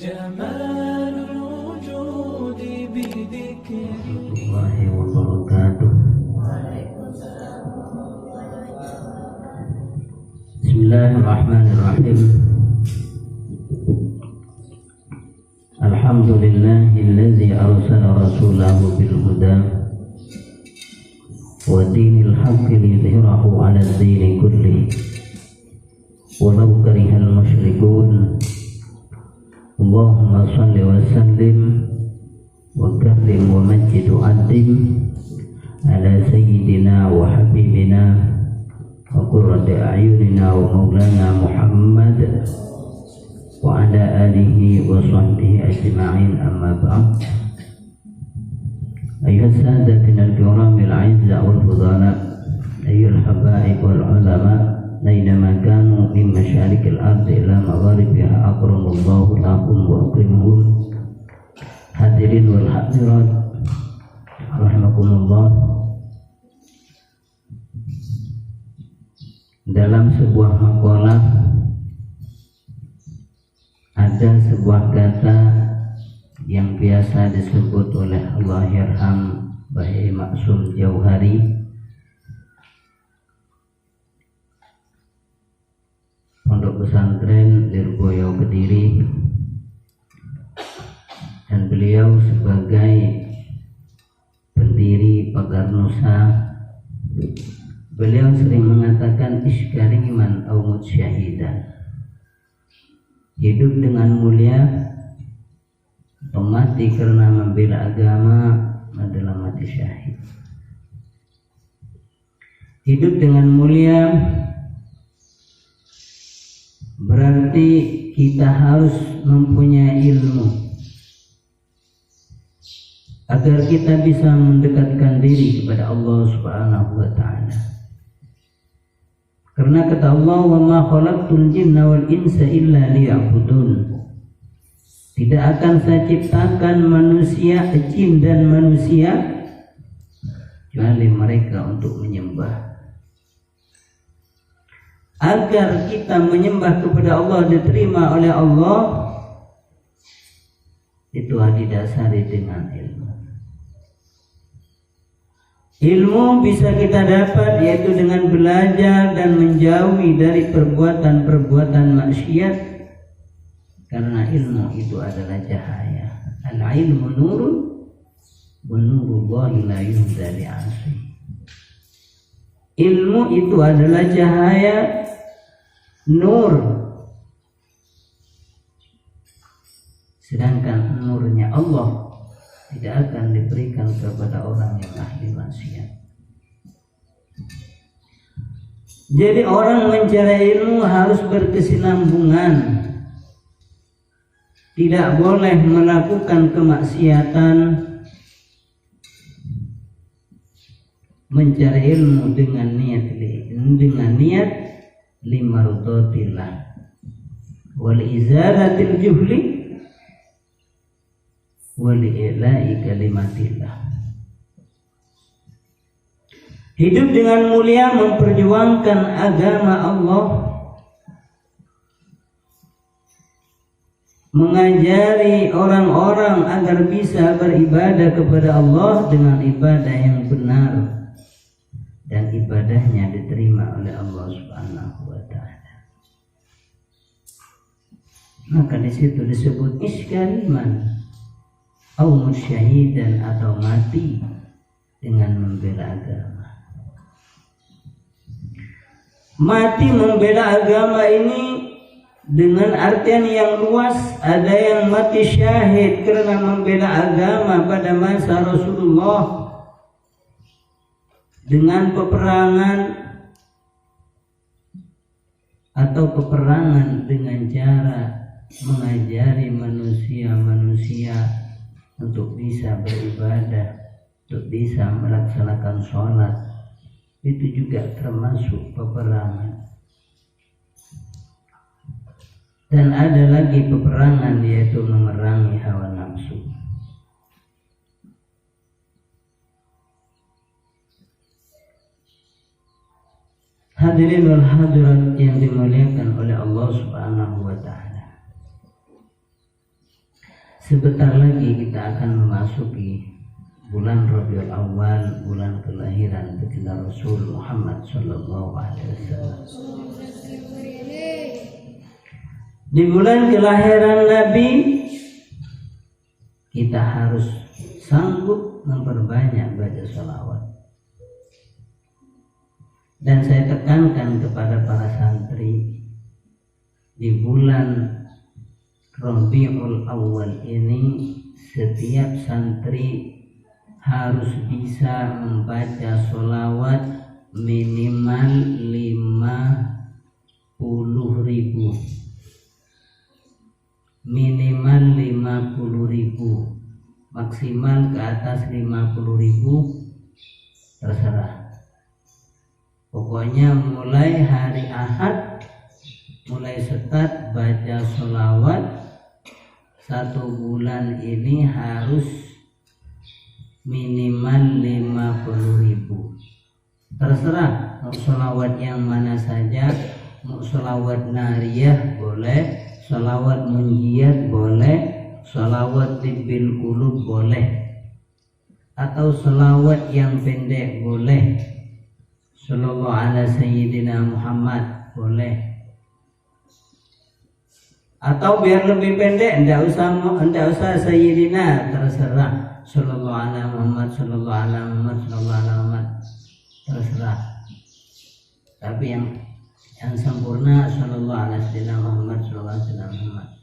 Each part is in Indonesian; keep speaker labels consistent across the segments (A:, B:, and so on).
A: جمال الوجود بذكر
B: الله وبركاته. بسم الله الرحمن الرحيم. الحمد لله الذي أرسل رسوله بالهدى ودين الحق ليظهره على الدين كله ولو كره المشركون. اللهم صل وسلم وكرم ومجد وعظم على سيدنا وحبيبنا وقرة أعيننا ومولانا محمد وعلى آله وصحبه أجمعين. أما بعد، أيها السادة الكرام الأعزاء والفضلاء، أيها الحبائب والعلماء أينما كانوا من مشارق الأرض إلى مغاربها، أكرم الله لكم وأكرمهم. Hadirin wal hadirat rahimakumullah. Dalam sebuah makalah ada sebuah kata yang biasa disebut oleh Allahyarham Bahi Maksum Jauhari, Pondok Pesantren Lirboyo Kediri, dan beliau sebagai pendiri Pagar Nusa, beliau sering mengatakan iskariman au mutsyahidan, hidup dengan mulia atau mati karena membela agama adalah mati syahid. Hidup dengan mulia berarti kita harus mempunyai ilmu agar kita bisa mendekatkan diri kepada Allah Subhanahu wa ta'ala. Karena kata Allah, wa ma khalaqtul jinna wal insa illa liya'budun. Tidak akan saya ciptakan manusia, jin dan manusia kecuali mereka untuk menyembah. Agar kita menyembah kepada Allah diterima oleh Allah, itu didasari dengan ilmu. Ilmu bisa kita dapat yaitu dengan belajar dan menjauhi dari perbuatan-perbuatan maksiat, karena ilmu itu adalah cahaya. Al-ilmu nurun wa nurullahi la yuhda li'asi. Ilmu itu adalah cahaya, nur, sedangkan nurnya Allah tidak akan diberikan kepada orang yang ahli maksiat. Jadi orang mencari ilmu harus berkesinambungan, tidak boleh melakukan kemaksiatan. Mencari ilmu dengan niat limardatillah wal izaratil juhli wali'la'i kalimatillah. Hidup dengan mulia memperjuangkan agama Allah, mengajari orang-orang agar bisa beribadah kepada Allah dengan ibadah yang benar dan ibadahnya diterima oleh Allah Subhanahu wa ta'ala. Maka di situ disebut iskariman au mutsyahidan, atau mati dengan membela agama. Mati membela agama ini dengan artian yang luas. Ada yang mati syahid karena membela agama pada masa Rasulullah dengan peperangan atau peperangan dengan cara mengajari manusia-manusia untuk bisa beribadah, untuk bisa melaksanakan sholat. Itu juga termasuk peperangan. Dan ada lagi peperangan, yaitu memerangi hawa nafsu. Hadirin wal hadirat yang dimuliakan oleh Allah Subhanahu wa ta'ala. Sebentar lagi kita akan memasuki bulan Rabiul Awal, bulan kelahiran baginda Rasul Muhammad sallallahu alaihi wasallam. Di bulan kelahiran Nabi kita harus sanggup memperbanyak baca sholawat. Dan saya tekankan kepada para santri, di bulan Rabiul Awal ini setiap santri harus bisa membaca sholawat minimal 50.000, minimal 50.000, maksimal ke atas 50.000 terserah. Pokoknya mulai hari Ahad, mulai start baca sholawat 1 bulan ini harus minimal 50.000. Terserah mau sholawat yang mana saja, mau sholawat nariyah boleh, sholawat munjiyat boleh, sholawat tibbil qulub boleh, atau sholawat yang pendek boleh, sallallahu ala sayyidina Muhammad boleh, atau biar lebih pendek enggak usah sayyidina, terserah, sallallahu ala Muhammad, sallallahu ala Muhammad, sallallahu ala Muhammad, terserah. Tapi yang sempurna sallallahu ala sayyidina Muhammad, sallallahu ala sayyidina Muhammad.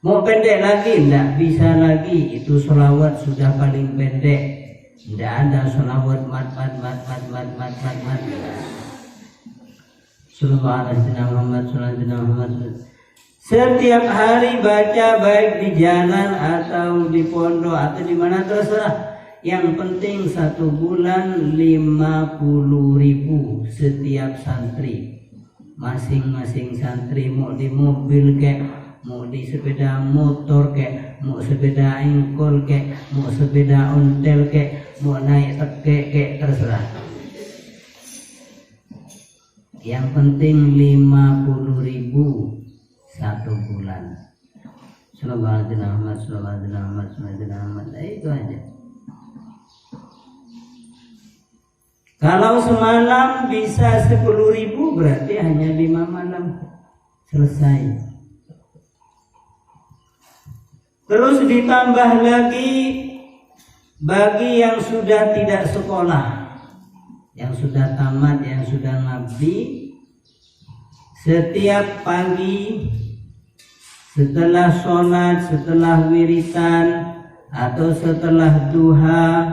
B: Mau pendek lagi enggak bisa lagi, itu sholawat sudah paling pendek. Tidak ada sholawat mat. Sallallahu alaihi wasallam. Setiap hari baca, baik di jalan atau di pondok atau di mana terserah. Yang penting 1 bulan 50.000 setiap santri. Masing-masing santri, mau di mobil kek, mau di sepeda motor kek, mau sepeda engkol kek, mau sepeda ontel kek, mau naik teke kek, terserah. Yang penting 50.000 1 bulan. Sallallahu alaihi wasallam, sallallahu alaihi wasallam. Itu aja. Kalau semalam bisa 10.000 berarti hanya 5 malam selesai. Terus ditambah lagi bagi yang sudah tidak sekolah, yang sudah tamat, yang sudah ngabdi, setiap pagi setelah sholat, setelah wiritan, atau setelah duha,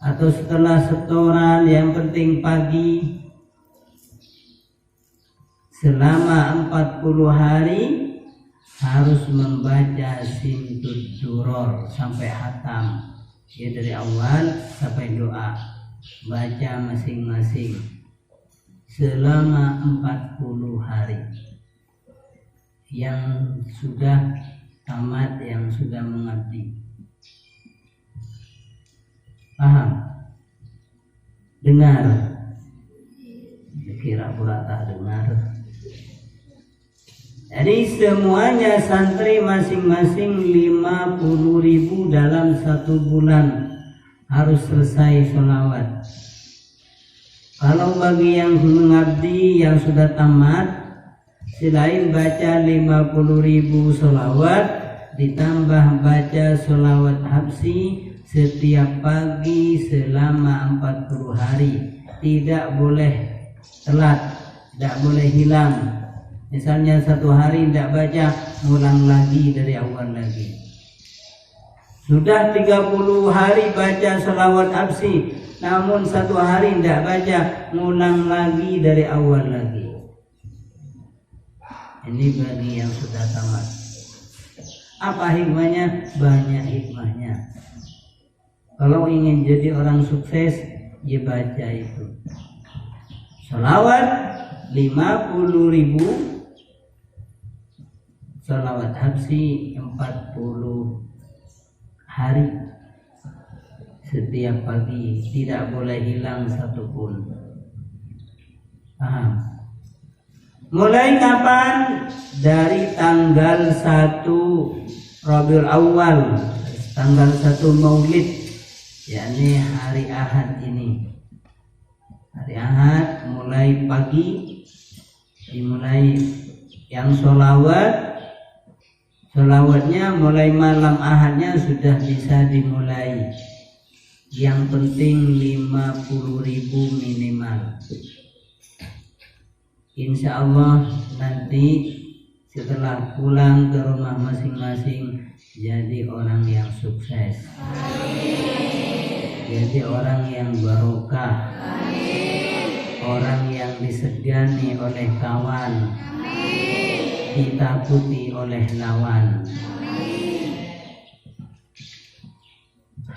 B: atau setelah setoran, yang penting pagi, selama 40 hari harus membaca Simtud Duror sampai hatam, ya dari awal sampai doa, baca masing-masing selama 40 hari. Yang sudah tamat, yang sudah mengabdi, paham? Dengar? Kira pura tak dengar. Jadi semuanya santri masing-masing 50.000 dalam 1 bulan harus selesai sholawat. Kalau bagi yang mengabdi, yang sudah tamat, selain baca 50.000 sholawat, ditambah baca sholawat habsi setiap pagi selama 40 hari. Tidak boleh telat, tidak boleh hilang. Misalnya 1 hari tidak baca, ngulang lagi dari awal lagi. Sudah 30 hari baca sholawat habsi, namun 1 hari tidak baca, ngulang lagi dari awal lagi. Ini bagi yang sudah tamat. Apa hikmahnya? Banyak hikmahnya. Kalau ingin jadi orang sukses, ya baca itu. Sholawat 50.000, sholawat habsi 40 hari setiap pagi, tidak boleh hilang satupun. Paham? Mulai kapan? Dari tanggal 1 Rabiul Awal tanggal 1 Maulid, yakni hari Ahad ini. Hari Ahad mulai pagi dimulai yang sholawatnya mulai malam Ahadnya sudah bisa dimulai. Yang penting 50.000 minimal. Insya Allah nanti setelah pulang ke rumah masing-masing jadi orang yang sukses. Jadi orang yang barokah. Orang yang disegani oleh kawan. Ditakuti oleh lawan.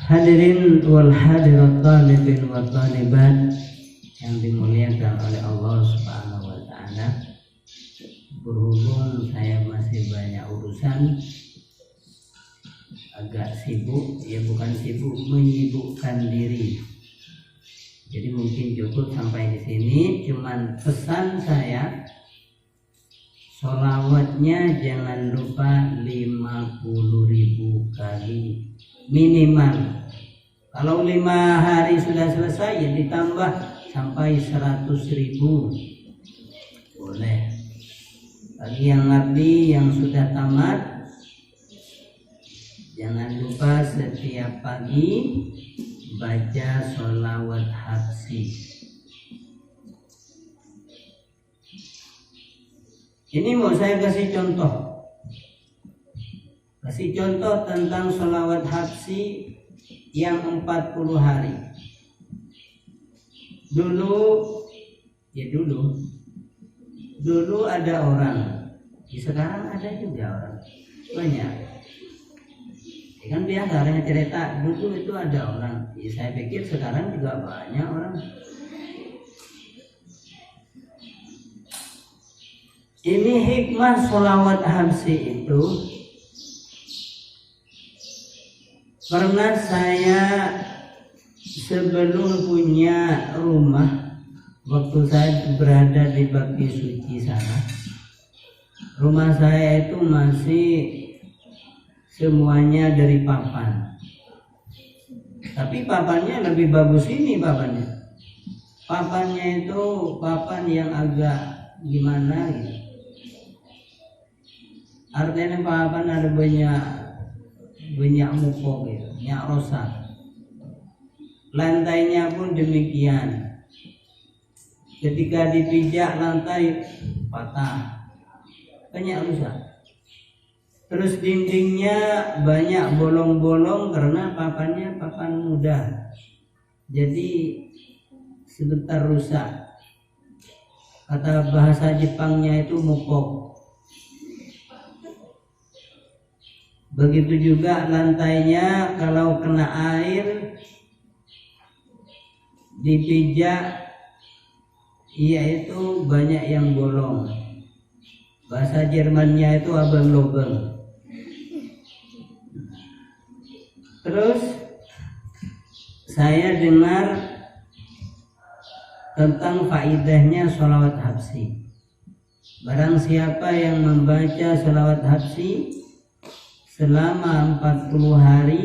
B: Hadirin wal hadirat talibin wa talibat yang dimuliakan oleh Allah Subhanahu wa taala. Berhubung saya masih banyak urusan, agak sibuk, ya bukan sibuk, menyibukkan diri. Jadi mungkin cukup sampai di sini. Cuman pesan saya, sholawatnya jangan lupa 50.000 kali minimal. Kalau 5 hari sudah selesai ya ditambah sampai 100.000 boleh. Bagi yang ngabdi yang sudah tamat, jangan lupa setiap pagi baca sholawat habsi. Ini mau saya kasih contoh. Kasih contoh tentang sholawat habsi yang 40 hari. Dulu ada orang, sekarang ada juga orang banyak. Ya kan biasa orangnya cerita, dulu itu ada orang. Ya, saya pikir sekarang juga banyak orang. Ini hikmah sholawat habsi itu karena saya sebelum punya rumah, waktu saya berada di Bakti Suci sana, rumah saya itu masih semuanya dari papan. Tapi papannya lebih bagus ini papannya. Papannya itu papan yang agak gimana gitu. Artinya papan ada banyak mupok gitu, banyak rosak. Lantainya pun demikian. Ketika dipijak lantai patah, banyak rusak. Terus dindingnya banyak bolong-bolong karena papannya papan muda. Jadi sebentar rusak. Kata bahasa Jepangnya itu mupok. Begitu juga lantainya kalau kena air dipijak, yaitu banyak yang bolong. Bahasa Jermannya itu abang lobeng. Terus saya dengar tentang faidahnya sholawat habsi. Barang siapa yang membaca sholawat habsi selama 40 hari,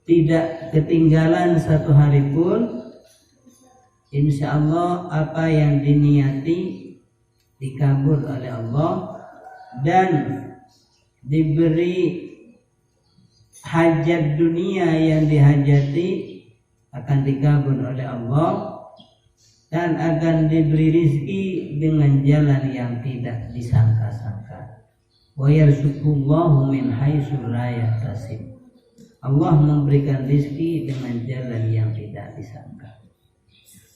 B: tidak ketinggalan 1 hari pun, insya Allah apa yang diniati dikabul oleh Allah dan diberi hajat dunia yang dihajati akan dikabul oleh Allah dan akan diberi rizki dengan jalan yang tidak disangka-sangka. Wa yarzuqullahu min haitsu la yahtasib. Allah memberikan rizki dengan jalan yang tidak disangka.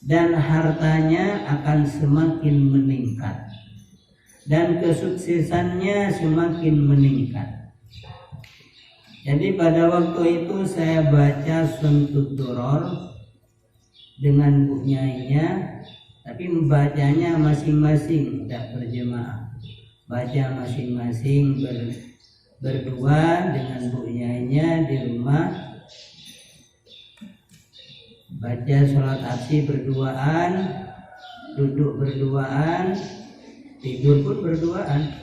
B: Dan hartanya akan semakin meningkat. Dan kesuksesannya semakin meningkat. Jadi pada waktu itu saya baca Suntut Duror dengan Bu Nyainya, tapi membacanya masing-masing, tidak berjemaah. Baca masing-masing berdua dengan Bu Nyainya di rumah. Baca sholat habsi berduaan, duduk berduaan, tidur pun berduaan.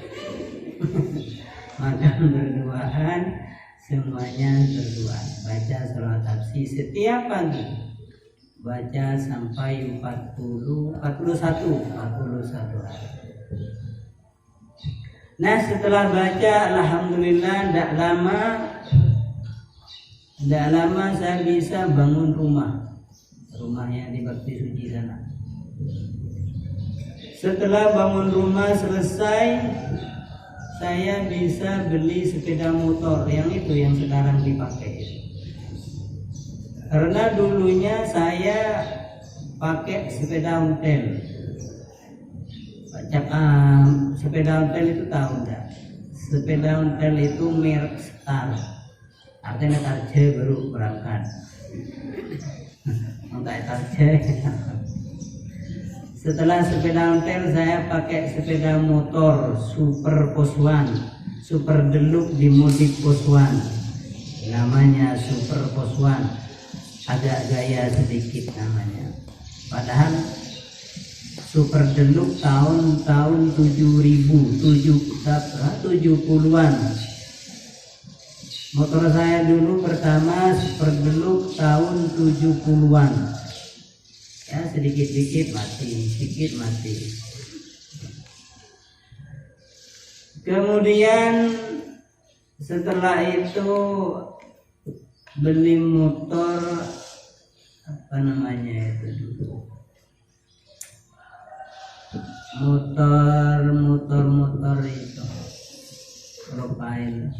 B: makan berduaan, semuanya berduaan. Baca surah Tafsir setiap pagi, baca sampai 41 hari. Nah, setelah baca, alhamdulillah, tidak lama saya bisa bangun rumahnya di Bakti Suci sana. Setelah bangun rumah selesai, saya bisa beli sepeda motor yang sekarang dipakai. Karena dulunya saya pakai sepeda ontel. Sepeda ontel itu tahu enggak? Sepeda ontel itu merek Star. Artinya tarje baru berangkat. Enggak tarje. Setelah sepeda ontel saya pakai sepeda motor Super Poswan, Super Deluxe dimodif Poswan. Namanya Super Poswan. Agak gaya sedikit namanya. Padahal Super Deluxe tahun 70-an. Motor saya dulu pertama Super Deluxe tahun 70-an. Ya, sedikit mati. Kemudian setelah itu beli motor apa namanya itu dulu, motor itu profile.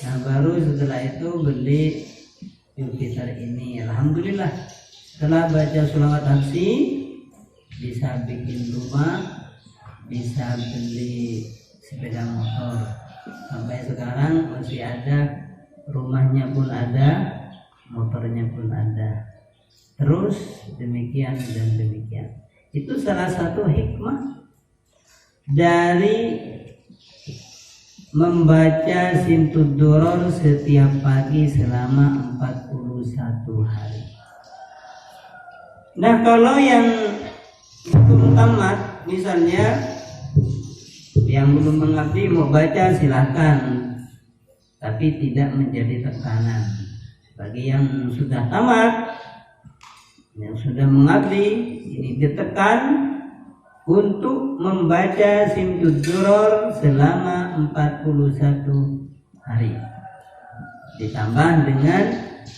B: Nah, baru setelah itu beli Jupiter ini. Alhamdulillah, setelah baca sholawat Habsi, bisa bikin rumah, bisa beli sepeda motor. Sampai sekarang masih ada, rumahnya pun ada, motornya pun ada. Terus demikian dan demikian. Itu salah satu hikmah dari membaca Simtud Duror setiap pagi selama 41 hari. Nah, kalau yang belum tamat, misalnya yang belum mengabdi mau baca silahkan, tapi tidak menjadi tekanan. Bagi yang sudah tamat, yang sudah mengabdi, ini ditekan untuk membaca Simtud Duror selama 41 hari. Ditambah dengan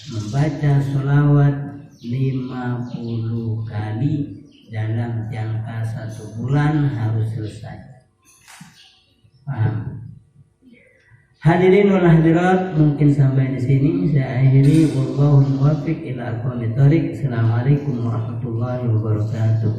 B: membaca sholawat 50 kali dalam jangka 1 bulan harus selesai. Paham? Hadirin wal hadirat, mungkin sampai di sini saya akhiri. Wallahu muwaffiq ila aqwamit thoriq. Assalamualaikum warahmatullahi wabarakatuh.